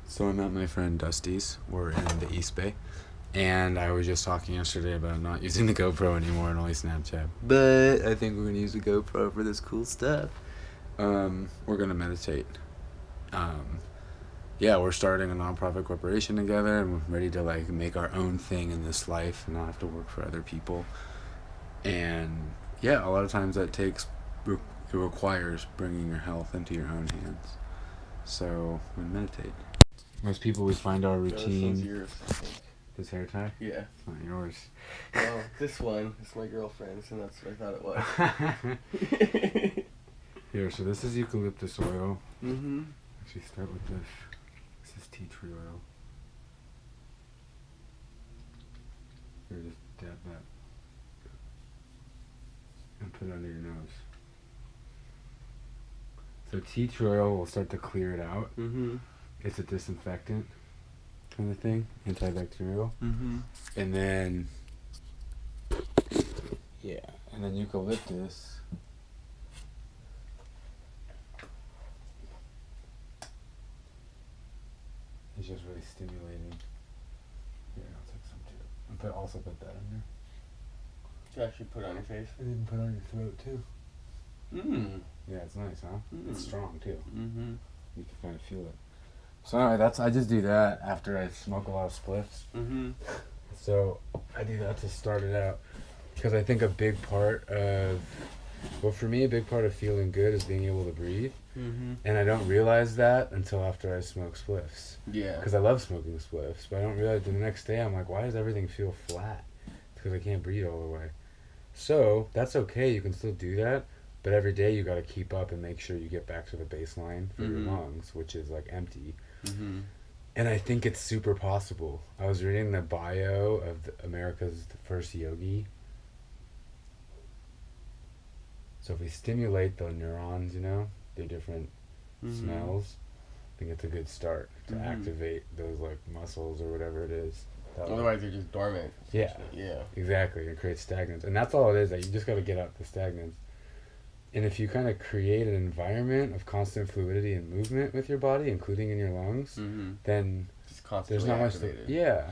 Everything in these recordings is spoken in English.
So I'm at my friend Dusty's. We're in the East Bay. And I was just talking yesterday about not using the GoPro anymore and only Snapchat. But I think we're going to use the GoPro for this cool stuff. We're going to meditate. Yeah, we're starting a nonprofit corporation together and we're ready to like make our own thing in this life and not have to work for other people. And yeah, a lot of times that it requires bringing your health into your own hands. So we meditate. Most people, we find our routine. No, this one's yours, I think. This hair tie? Yeah. It's not yours. Well, this one is my girlfriend's, and that's what I thought it was. Here, so this is eucalyptus oil. Mm-hmm. Actually, start with this. This is tea tree oil. Here, just dab that. And put it under your nose. So tea tree oil will start to clear it out. Mm-hmm. It's a disinfectant kind of thing, antibacterial. Mm-hmm. And then, yeah, and then eucalyptus. It's just really stimulating. Here, I'll take some too. And also put that in there. To actually put on your face? And then put on your throat too. Mm. Yeah, it's nice, huh? It's strong too. Mm-hmm. You can kind of feel it. So anyway, I just do that after I smoke a lot of spliffs. Mm-hmm. So I do that to start it out. Because I think a big part of, well, for me, a big part of feeling good is being able to breathe. Mm-hmm. And I don't realize that until after I smoke spliffs. Yeah. Because I love smoking spliffs, but I don't realize the next day I'm like, why does everything feel flat? It's because I can't breathe all the way. So that's okay, you can still do that, but every day you got to keep up and make sure you get back to the baseline for your lungs, which is like empty. Mm-hmm. And I think it's super possible. I was reading the bio of America's first yogi. So if we stimulate the neurons, the different smells, I think it's a good start to activate those like muscles or whatever it is. Otherwise, they're just dormant. Yeah. Yeah. Exactly. It creates stagnance. And that's all it is, that you just got to get out the stagnance. And if you kind of create an environment of constant fluidity and movement with your body, including in your lungs, then there's not much to... Yeah.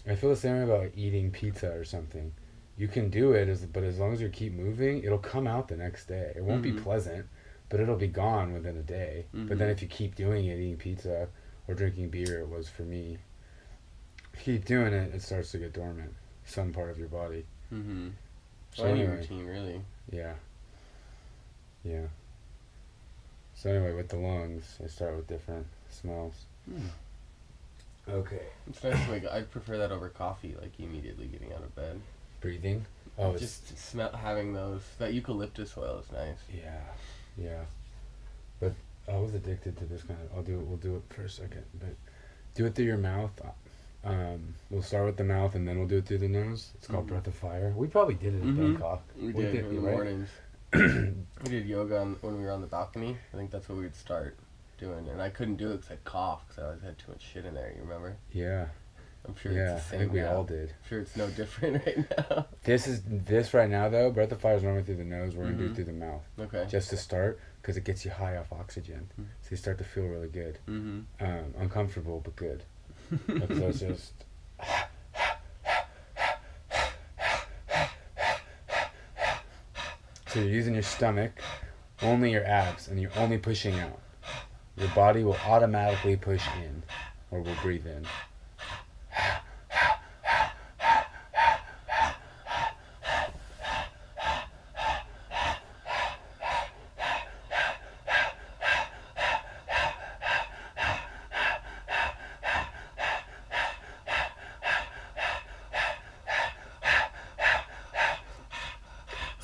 I feel the same way about like, eating pizza or something. You can do it, but as long as you keep moving, it'll come out the next day. It won't be pleasant, but it'll be gone within a day. But then if you keep doing it, eating pizza or drinking beer, it was for me, keep doing it, it starts to get dormant. Some part of your body. Mm-hmm. So any anyway, routine, really. Yeah. Yeah. So anyway, with the lungs, I start with different smells. Okay. It's nice. Like I prefer that over coffee. Like immediately getting out of bed. Breathing. Oh, just having that eucalyptus oil is nice. Yeah. Yeah. But I was addicted to this kind of. We'll do it for a second, but do it through your mouth. We'll start with the mouth and then we'll do it through the nose. It's called Breath of Fire. We probably did it in Bangkok. We did in the mornings. We did yoga when we were on the balcony. I think that's what we'd start doing. And I couldn't do it because I'd cough because I always had too much shit in there. You remember? Yeah. I'm sure Yeah, it's the same I think we now. all did. I'm sure it's no different right now. This right now though, Breath of Fire is normally through the nose. We're gonna do it through the mouth. Okay. Just to start, because it gets you high off oxygen, so you start to feel really good. Uncomfortable but good. So it's just. So you're using your stomach, only your abs, and you're only pushing out. Your body will automatically push in, or will breathe in.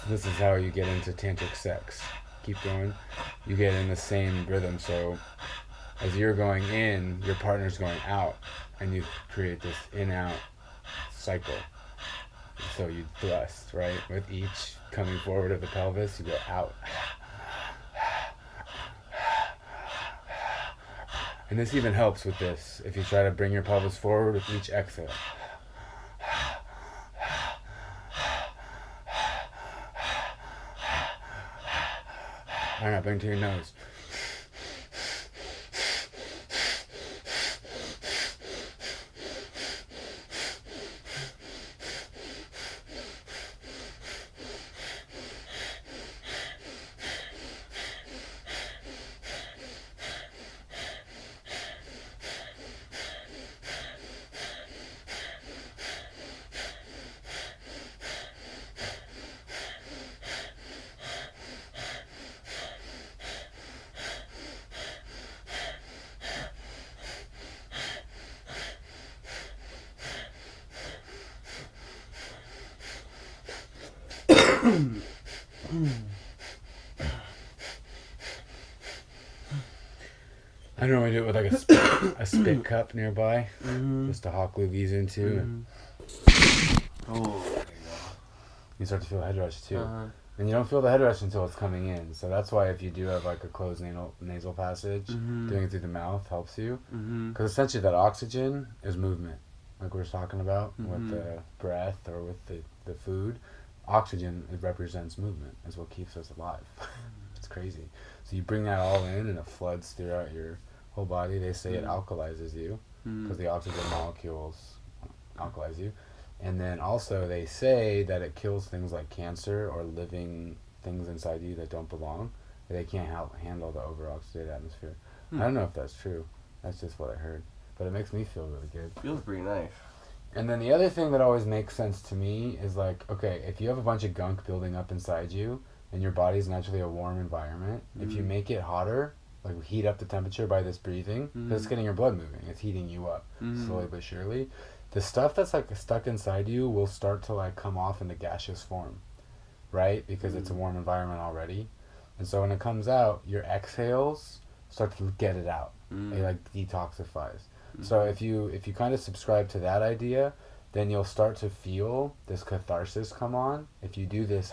This is how you get into tantric sex. Keep going. You get in the same rhythm. So as you're going in, your partner's going out. And you create this in-out cycle. So you thrust, right? With each coming forward of the pelvis, you go out. And this even helps with this. If you try to bring your pelvis forward with each exhale. All right, bring it to your nose. I normally do it with like a spit cup nearby, just to hawk loogies into. Oh, there you go. You start to feel a head rush too. And you don't feel the head rush until it's coming in. So that's why if you do have like a closed nasal passage, doing it through the mouth helps you. Because essentially that oxygen is movement. Like we were talking about with the breath or with the food. Oxygen, it represents movement. Is what keeps us alive. It's crazy. So you bring that all in and it floods throughout your whole body. They say it alkalizes you because the oxygen molecules alkalize you. And then also they say that it kills things like cancer or living things inside you that don't belong. They can't handle the over-oxygenated atmosphere. I don't know if that's true. That's just what I heard. But it makes me feel really good. Feels pretty nice. And then the other thing that always makes sense to me is like, okay, if you have a bunch of gunk building up inside you and your body's naturally a warm environment, if you make it hotter, like heat up the temperature by this breathing, because it's getting your blood moving, it's heating you up slowly but surely. The stuff that's like stuck inside you will start to like come off in the gaseous form, right? Because it's a warm environment already. And so when it comes out, your exhales start to get it out. It like detoxifies. So if you kind of subscribe to that idea, then you'll start to feel this catharsis come on. If you do this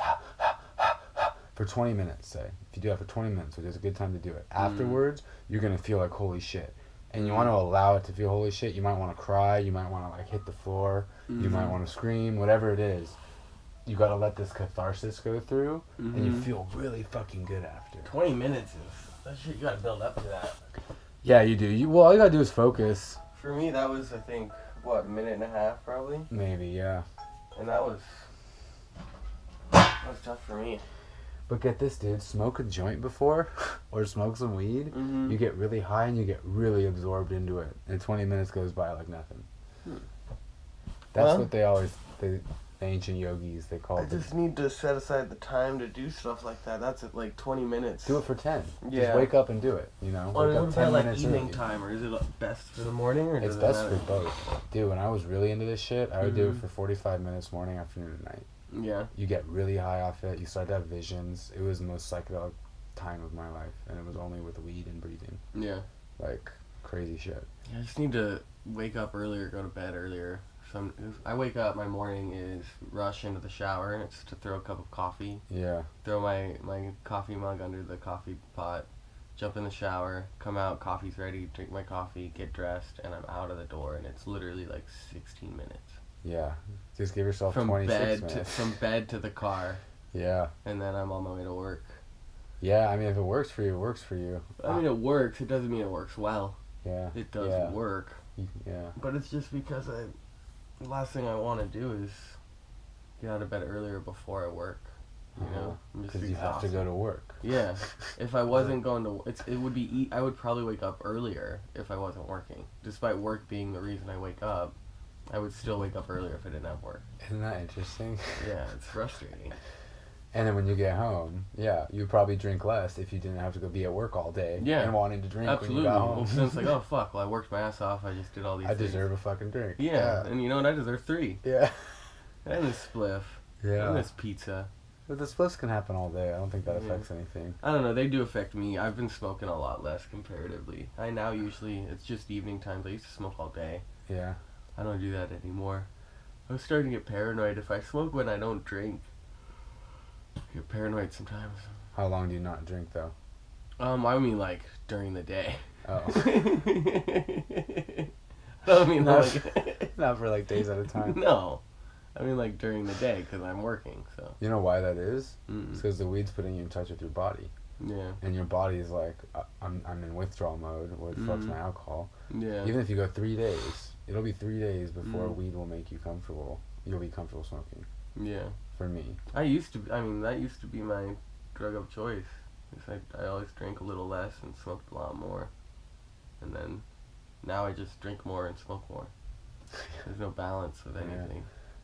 for 20 minutes, say. If you do that for 20 minutes, which is a good time to do it. Afterwards, you're going to feel like holy shit. And you want to allow it to feel holy shit. You might want to cry. You might want to like hit the floor. You might want to scream. Whatever it is, you got to let this catharsis go through, and you feel really fucking good after. 20 minutes is that shit. You got to build up to that. Yeah, you do. All you got to do is focus. For me, that was I think what, a minute and a half probably. Maybe, yeah. And that was tough for me. But get this, dude. Smoke a joint before, or smoke some weed. You get really high and you get really absorbed into it. And 20 minutes goes by like nothing. That's what they always, the ancient yogis, they call it. I just need to set aside the time to do stuff like that. That's at like 20 minutes. Do it for 10. Yeah. Just wake up and do it, you know? Or Wake up 10 like minutes evening early. time, or is it best for the morning? Or It's does it best matter? for both. Dude, when I was really into this shit, I would do it for 45 minutes morning, afternoon, and night. Yeah. You get really high off it. You start to have visions. It was the most psychedelic time of my life, and it was only with weed and breathing. Yeah. Like, crazy shit. I just need to wake up earlier, go to bed earlier. I wake up, my morning is rush into the shower, and it's to throw a cup of coffee. Yeah. Throw my coffee mug under the coffee pot, jump in the shower, come out, coffee's ready, drink my coffee, get dressed, and I'm out of the door, and it's literally like 16 minutes. Yeah. Just give yourself From 26 minutes. from bed to the car. Yeah. And then I'm on my way to work. Yeah, I mean, if it works for you, it works for you. I mean, it works. It doesn't mean it works well. Yeah. It does work. Yeah. But it's just because the last thing I want to do is get out of bed earlier before I work. You know? Because you have to go to work. Yeah. If I wasn't going to... it would be... I would probably wake up earlier if I wasn't working. Despite work being the reason I wake up, I would still wake up earlier if I didn't have work. Isn't that interesting? Yeah, it's frustrating. And then when you get home, you'd probably drink less if you didn't have to go be at work all day. Yeah. And wanting to drink Absolutely. when you got home. Well, then it's like, oh, fuck, well, I worked my ass off. I just did all these things. I deserve a fucking drink. Yeah. And you know what? I deserve 3. Yeah. And this spliff. Yeah. And this pizza. But the splits can happen all day. I don't think that affects anything. I don't know. They do affect me. I've been smoking a lot less comparatively. I now usually, it's just evening times. I used to smoke all day. Yeah. I don't do that anymore. I'm starting to get paranoid. If I smoke when I don't drink, I get paranoid sometimes. How long do you not drink, though? I mean, like, during the day. Oh. I mean, not, like... not for, like, days at a time. No. I mean, like, during the day, because I'm working, so... You know why that is? It's because the weed's putting you in touch with your body. Yeah. And your body is like, I'm in withdrawal mode. What the fuck's my alcohol? Yeah. Even if you go 3 days, it'll be 3 days before weed will make you comfortable. You'll be comfortable smoking. Yeah. For me. That used to be my drug of choice. I always drank a little less and smoked a lot more. And then, now I just drink more and smoke more. There's no balance with anything.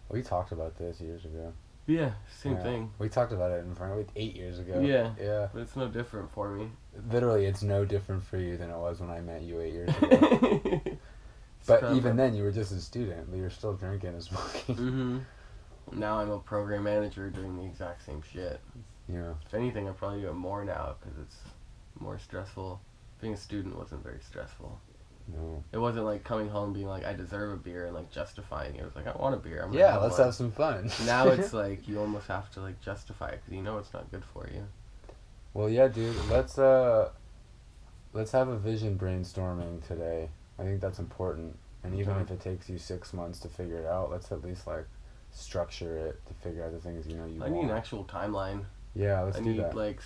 We talked about this years ago. Yeah, same thing. We talked about it in front of 8 years ago. Yeah. Yeah. But it's no different for me. Literally, it's no different for you than it was when I met you 8 years ago. But even then, you were just a student, but you're still drinking and smoking. Now I'm a program manager doing the exact same shit. Yeah. If anything, I probably do it more now because it's more stressful. Being a student wasn't very stressful. No. It wasn't like coming home being like, I deserve a beer and like justifying it. It was like, I want a beer. I'm Yeah, let's have some fun. Now it's like you almost have to like justify it because you know it's not good for you. Well, yeah, dude. Let's have a vision brainstorming today. I think that's important. And even if it takes you 6 months to figure it out, let's at least like structure it to figure out the things you want. I need an actual timeline. Yeah, let's do that. I need like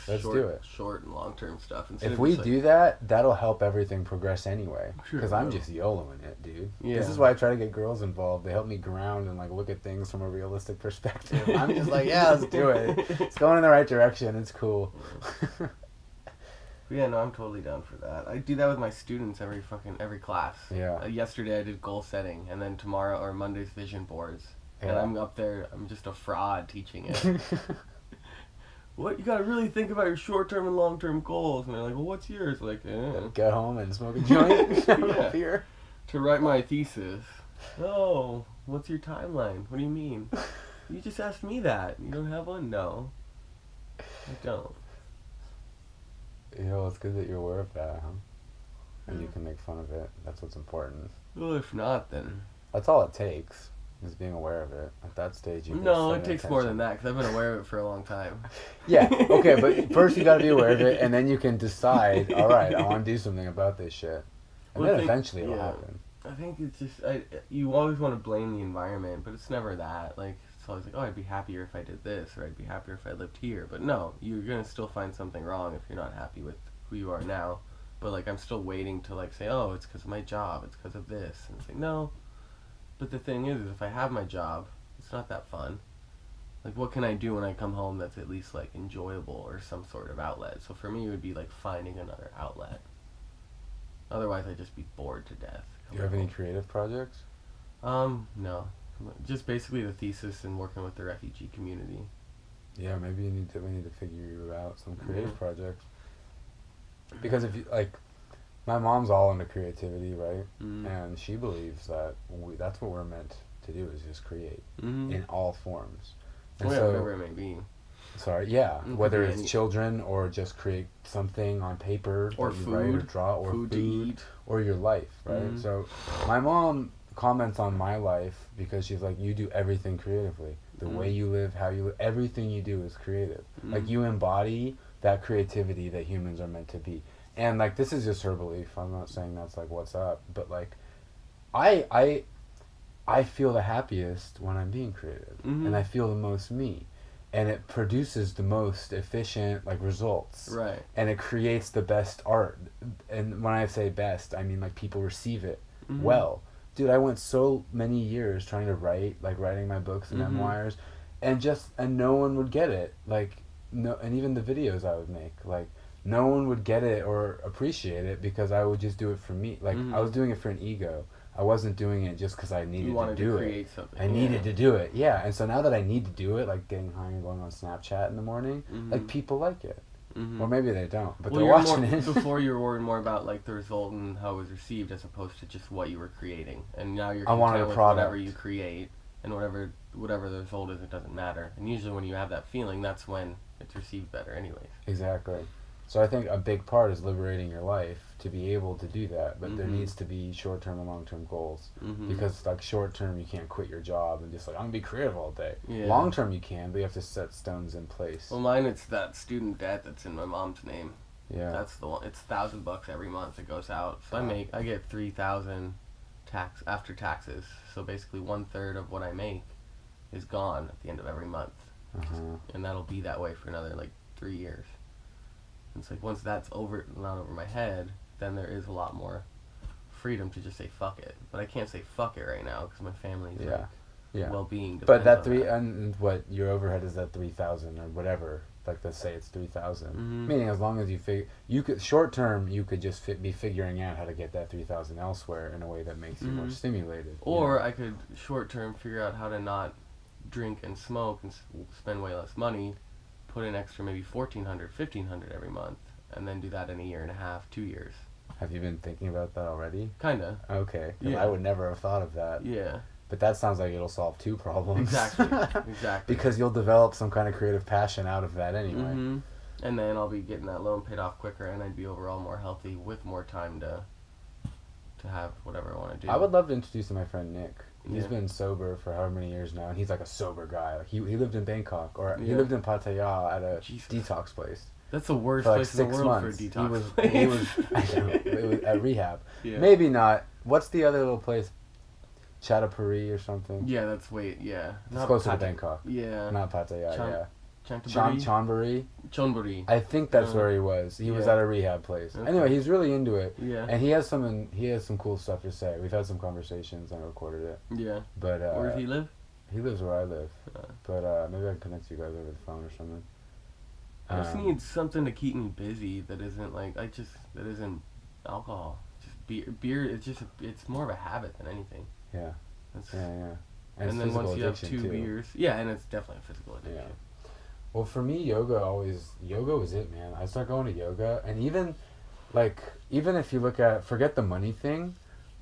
short and long term stuff. If we do that, that'll help everything progress anyway. Sure, because I'm just YOLOing it, dude. Yeah. This is why I try to get girls involved. They help me ground and like look at things from a realistic perspective. I'm just like, yeah, let's do it. It's going in the right direction. It's cool. Yeah, no, I'm totally down for that. I do that with my students every class. Yeah. Yesterday I did goal setting, and then tomorrow or Monday's vision boards. Yeah. And I'm up there. I'm just a fraud teaching it. What, you gotta really think about your short-term and long-term goals. And they're like, well, what's yours? Like, get home and smoke a joint. Yeah. Beer. To write my thesis. Oh, what's your timeline? What do you mean? You just asked me that. You don't have one? No. I don't. You know, it's good that you're aware of that, huh? And you can make fun of it. That's what's important. Well, if not, then... That's all it takes, is being aware of it. At that stage, you No, it takes more than that, because I've been aware of it for a long time. Yeah, okay, but first you gotta be aware of it, and then you can decide, alright, I want to do something about this shit. And then eventually it'll happen. I think it's just... you always want to blame the environment, but it's never that. Like, it's always like, oh, I'd be happier if I did this, or I'd be happier if I lived here. But no, you're going to still find something wrong if you're not happy with who you are now. But, like, I'm still waiting to, like, say, oh, it's because of my job, it's because of this. And it's like, no. But the thing is if I have my job, it's not that fun. Like, what can I do when I come home that's at least, like, enjoyable or some sort of outlet? So for me, it would be, like, finding another outlet. Otherwise, I'd just be bored to death. Do you have any creative projects? No. Just basically the thesis and working with the refugee community. Yeah, maybe we need to figure out some creative projects. Because if you, like, my mom's all into creativity, right? And she believes that that's what we're meant to do, is just create in all forms. And so, whatever it may be. Sorry, yeah. Whether it's children or just create something on paper or that you food, write or draw, or food to eat, or your life, right? So my mom comments on my life because she's like, you do everything creatively. The way you live, how you live, everything you do is creative. Like, you embody that creativity that humans are meant to be. And like, this is just her belief. I'm not saying that's like what's up, but like, I feel the happiest when I'm being creative, and I feel the most me. And it produces the most efficient, like, results. Right. And it creates the best art. And when I say best, I mean, like, people receive it well. Dude, I went so many years trying to write, like, writing my books and memoirs, and no one would get it. Like, no, and even the videos I would make, like, no one would get it or appreciate it because I would just do it for me. Like, I was doing it for an ego. I wasn't doing it just because I needed to do it. I needed to do it, yeah. And so now that I need to do it, like getting high and going on Snapchat in the morning, like, people like it. Or maybe they don't, but they're watching it. Before you were worried more about, like, the result and how it was received as opposed to just what you were creating. And now you're content with whatever you create, and whatever the result is, it doesn't matter. And usually when you have that feeling, that's when it's received better anyways. Exactly. So I think a big part is liberating your life to be able to do that, but there needs to be short-term and long-term goals. Because, like, short-term, you can't quit your job and just, like, I'm going to be creative all day. Yeah. Long-term, you can, but you have to set stones in place. Well, mine, it's that student debt that's in my mom's name. Yeah. That's the one. It's $1,000 every month it goes out. So I get $3,000 after taxes. So basically 1/3 of what I make is gone at the end of every month. And that'll be that way for another, like, 3 years. It's like, once that's not over my head, then there is a lot more freedom to just say fuck it. But I can't say fuck it right now because my family's well-being. But that and what your overhead is, that 3,000 or whatever. Like, let's say it's 3,000. Meaning, as long as you could short term, you could just be figuring out how to get that 3,000 elsewhere in a way that makes you more stimulated. Or I could short term figure out how to not drink and smoke and spend way less money. Put in extra maybe $1,400, $1,500 every month, and then do that in a year and a half, 2 years. Have you been thinking about that already? Kinda. Okay. Yeah. I would never have thought of that. Yeah. But that sounds like it'll solve 2 problems. Exactly. Because you'll develop some kind of creative passion out of that anyway. Mm-hmm. And then I'll be getting that loan paid off quicker, and I'd be overall more healthy with more time to have whatever I want to do. I would love to introduce you to my friend Nick. He's Yeah. been sober for however many years now, and he's like a sober guy. Like he lived in Bangkok, or he Yeah. lived in Pattaya at a Jesus. detox place. That's the worst For like place in the 6 world months. for a detox. He was I know, it was at rehab. Yeah. Maybe not. What's the other little place? Chattapuri or something? Yeah, that's yeah. It's closer to Bangkok. Yeah. Not Pattaya, yeah. Chanthaburi? Chonburi? Chonburi. I think that's where he was. He was Yeah. at a rehab place. Okay. Anyway, he's really into it. Yeah. And he has some cool stuff to say. We've had some conversations and I recorded it. Yeah. But Where does he live? He lives where I live. Uh. But maybe I can connect you guys over the phone or something. I just need something to keep me busy that isn't that isn't alcohol. Just beer. It's more of a habit than anything. Yeah. It's, Yeah. And then once you have 2 beers, yeah, and it's definitely a physical addiction. Yeah. Well, for me, yoga was it, man. I started going to yoga, and even if you forget the money thing,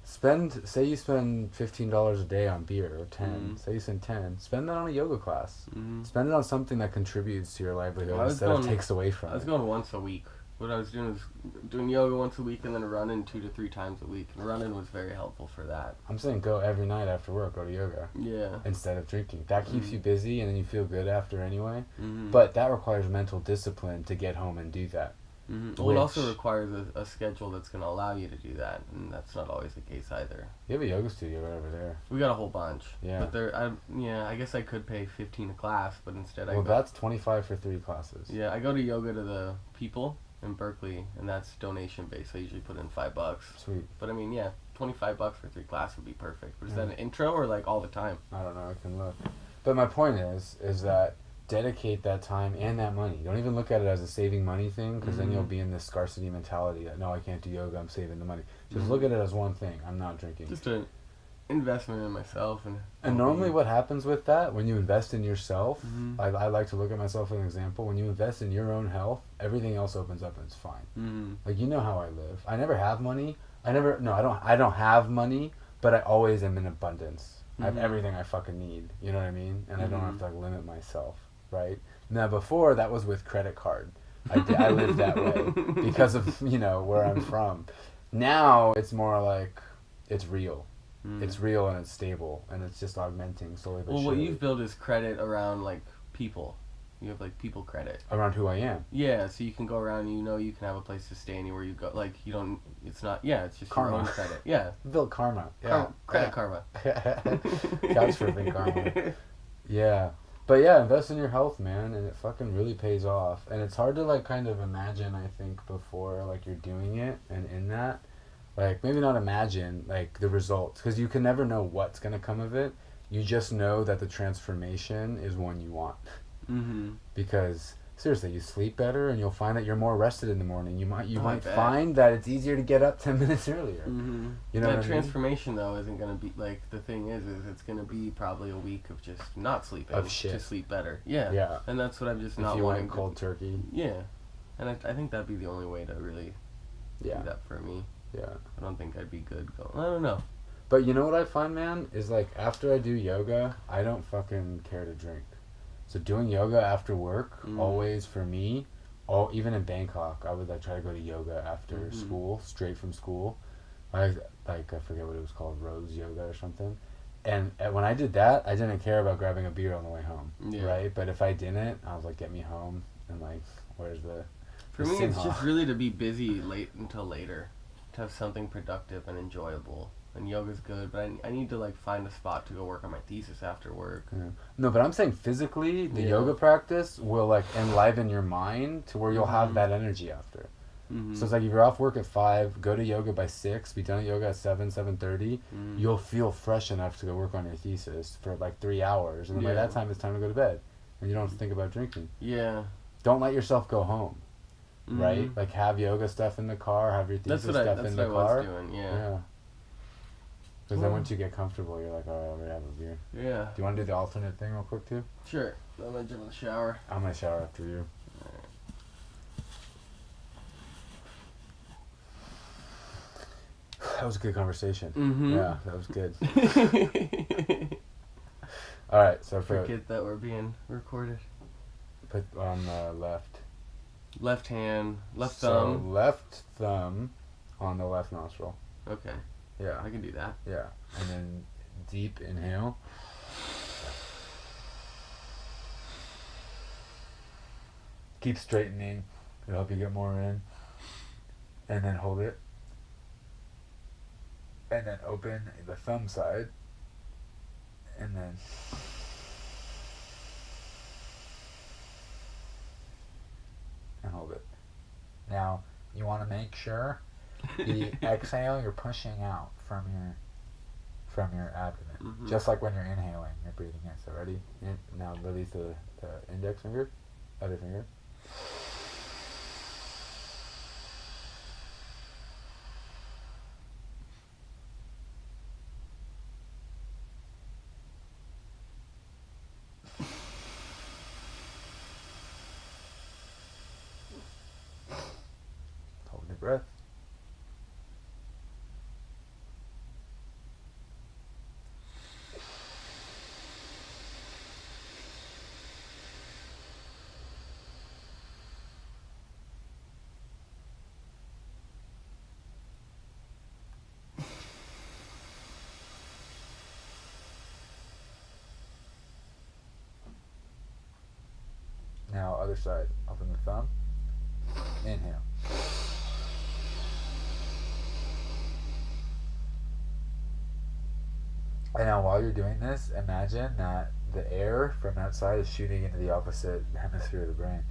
say you spend $15 a day on beer, or 10, Mm-hmm. say you spend 10, spend that on a yoga class. Mm-hmm. Spend it on something that contributes to your livelihood Well, instead of takes away from it. I was going once a week. What I was doing was doing yoga once a week and then running 2 to 3 times a week. And running was very helpful for that. I'm saying go every night after work, go to yoga. Yeah. Instead of drinking. That keeps you busy and then you feel good after anyway. Mm-hmm. But that requires mental discipline to get home and do that. Mm-hmm. Well, it also requires a schedule that's going to allow you to do that, and that's not always the case either. You have a yoga studio right over there. We got a whole bunch. Yeah. But I guess I could pay $15 a class, but instead that's $25 for 3 classes. Yeah, I go to yoga to the people in Berkeley, and that's donation based. I usually put in $5. Sweet. But I mean, yeah, $25 for 3 classes would be perfect. But is that an intro or like all the time? I don't know. I can look. But my point is that dedicate that time and that money. Don't even look at it as a saving money thing, because then you'll be in this scarcity mentality that, no, I can't do yoga, I'm saving the money. Just look at it as one thing. I'm not drinking. Just an investment in myself. And normally what happens with that, when you invest in yourself, Mm-hmm. I like to look at myself as an example. When you invest in your own health, everything else opens up and it's fine. Mm-hmm. Like, you know how I live. I never have money. I don't have money, but I always am in abundance. I have everything I fucking need. You know what I mean? And I don't have to limit myself, right? Now, before, that was with credit card. I lived that way because of, where I'm from. Now, it's more like, it's real. It's real and it's stable, and it's just augmenting slowly but surely. Well, what you've built is credit around, like, people. You have, like, people credit. Around who I am. Yeah, so you can go around and you can have a place to stay anywhere you go. Like, you don't, it's not, it's just Karma. your own credit. Yeah. Built karma. Yeah. Credit karma. Couch surfing karma. Yeah. But yeah, invest in your health, man, and it fucking really pays off. And it's hard to, kind of imagine, I think, before, you're doing it, and in that. Maybe not imagine, the results, because you can never know what's going to come of it. You just know that the transformation is one you want. Mm-hmm. Because, seriously, you sleep better, and you'll find that you're more rested in the morning. You might bet. find that it's easier to get up 10 minutes earlier. Mm-hmm. You know that what I transformation, though, isn't going to be, the thing is it's going to be probably a week of just not sleeping. Of shit. To sleep better. Yeah. Yeah. And that's what I'm just If not you wanting went cold turkey. Yeah. And I think that'd be the only way to really do that for me. Yeah. I don't think I'd be good going. I don't know. But you know what I find, man, is after I do yoga, I don't fucking care to drink. So doing yoga after work, always for me, even in Bangkok, I would try to go to yoga after school, straight from school. I forget what it was called, Rose Yoga or something. And when I did that, I didn't care about grabbing a beer on the way home, right? But if I didn't, I was like, get me home, and where's the... For me, it's just really to be busy late until later, to have something productive and enjoyable. And yoga's good, but I need to find a spot to go work on my thesis after work. Yeah. No, but I'm saying physically, the yoga practice will enliven your mind to where you'll have that energy after. Mm-hmm. So it's if you're off work at 5, go to yoga by 6, be done at yoga at 7:30, you'll feel fresh enough to go work on your thesis for 3 hours, and then by that time it's time to go to bed, and you don't have to think about drinking. Yeah. Don't let yourself go home. Right? Have yoga stuff in the car, have your thesis stuff in the car. That's what I was doing, yeah. Because then once you get comfortable, you're like, alright, I'm going to have a beer. Yeah. Do you want to do the alternate thing real quick, too? Sure. I'm going to jump in the shower. I'm going to shower after you. That was a good conversation. Mm-hmm. Yeah, that was good. All right, so forget that we're being recorded. Put on the left. Left hand, left so thumb. Left thumb on the left nostril. Okay. Yeah. I can do that. Yeah, and then deep inhale. Keep straightening. It'll help you get more in. And then hold it. And then open the thumb side. And then and hold it. Now, you want to make sure the exhale you're pushing out from your abdomen. Mm-hmm. Just like when you're inhaling, you're breathing in. So ready? Now release the index finger, other finger. Hold your breath. Now other side. Open the thumb. Inhale. And now while you're doing this, imagine that the air from outside is shooting into the opposite hemisphere of the brain.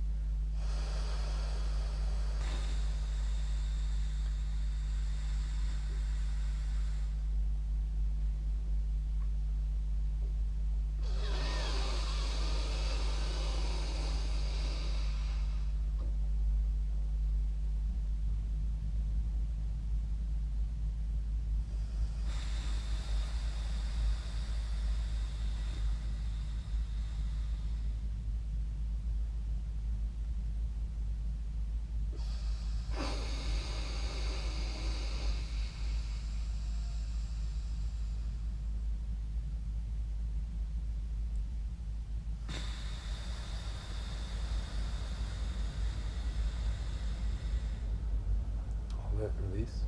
Hold it, release.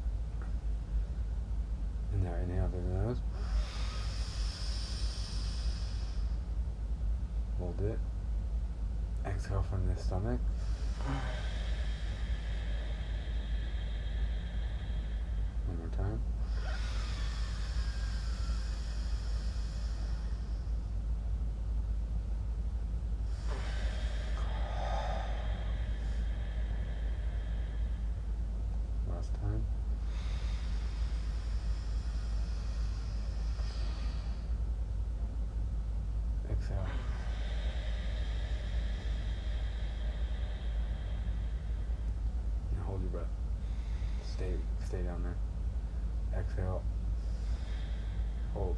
And now inhale through the nose. Hold it. Exhale from the stomach. One more time. Last time. Exhale. Now hold your breath. Stay down there. Exhale. Hold.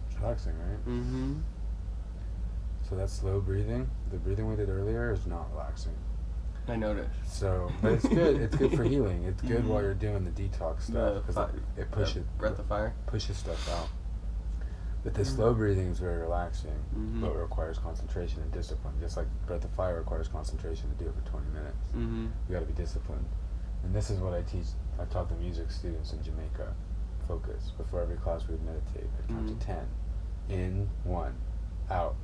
It's relaxing, right? Mm-hmm. So that slow breathing, the breathing we did earlier, is not relaxing. I noticed. So, but it's good. It's good for healing. It's good while you're doing the detox stuff because it pushes breath of fire. Pushes stuff out. But the slow breathing is very relaxing, but it requires concentration and discipline. Just like Breath of Fire requires concentration to do it for 20 minutes. You got to be disciplined. And this is what I teach. I taught the music students in Jamaica. Focus. Before every class, we would meditate. I'd count to 10. In, 1. Out,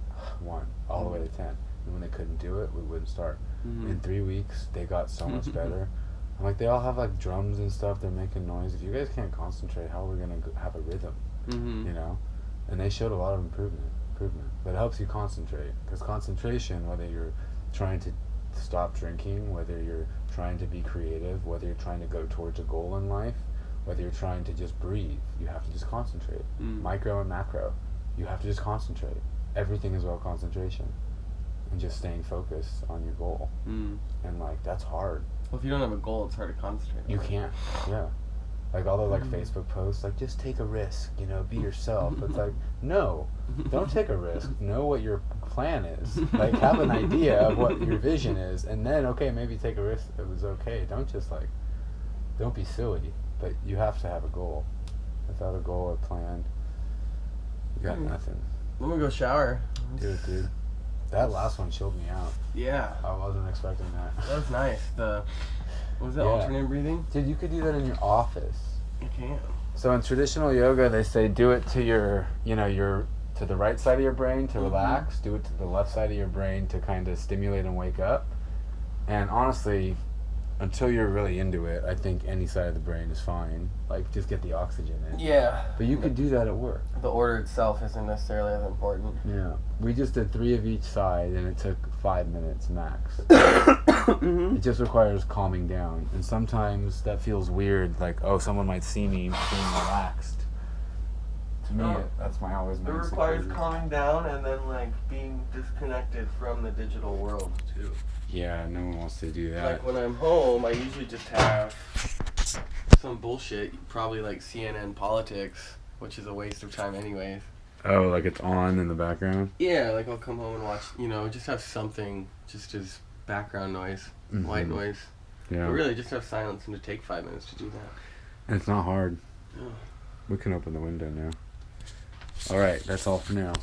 1. All the way to 10. And when they couldn't do it, we wouldn't start. In 3 weeks, they got so much better. And like, they all have like drums and stuff. They're making noise. If you guys can't concentrate, how are we going to have a rhythm? You know? And they showed a lot of improvement. But it helps you concentrate. Because concentration, whether you're trying to stop drinking, whether you're trying to be creative, whether you're trying to go towards a goal in life, whether you're trying to just breathe, you have to just concentrate. Micro and macro, you have to just concentrate. Everything is about concentration and just staying focused on your goal. And like, that's hard. Well, if you don't have a goal, it's hard to concentrate on. You can't. Yeah. Like all the like Facebook posts, like just take a risk, you know, be yourself. It's like, no, don't take a risk. Know what your plan is. Like, have an idea of what your vision is, and then okay, maybe take a risk. It was okay. Don't just like, don't be silly. But you have to have a goal. Without a goal, a plan, you got nothing. I'm gonna go shower. Do it, dude. That last one chilled me out. Yeah. I wasn't expecting that. That was nice. What was that, alternate breathing? Dude, you could do that in your office. I can. So in traditional yoga, they say do it to to the right side of your brain to relax. Do it to the left side of your brain to kind of stimulate and wake up. And honestly, until you're really into it, I think any side of the brain is fine. Like, just get the oxygen in. Yeah. But you could do that at work. The order itself isn't necessarily as important. Yeah. We just did 3 of each side, and it took 5 minutes max. It just requires calming down. And sometimes that feels weird, like, oh, someone might see me being relaxed. To me, that's my always main It requires security. calming down and then, like, being disconnected from the digital world, too. Yeah, no one wants to do that. Like, when I'm home, I usually just have some bullshit, probably like CNN politics, which is a waste of time anyways. Oh, like it's on in the background? Yeah, like I'll come home and watch, just have something just as background noise, white noise. Yeah. But really, just have silence and to take 5 minutes to do that. And it's not hard. Oh. We can open the window now. Alright, that's all for now.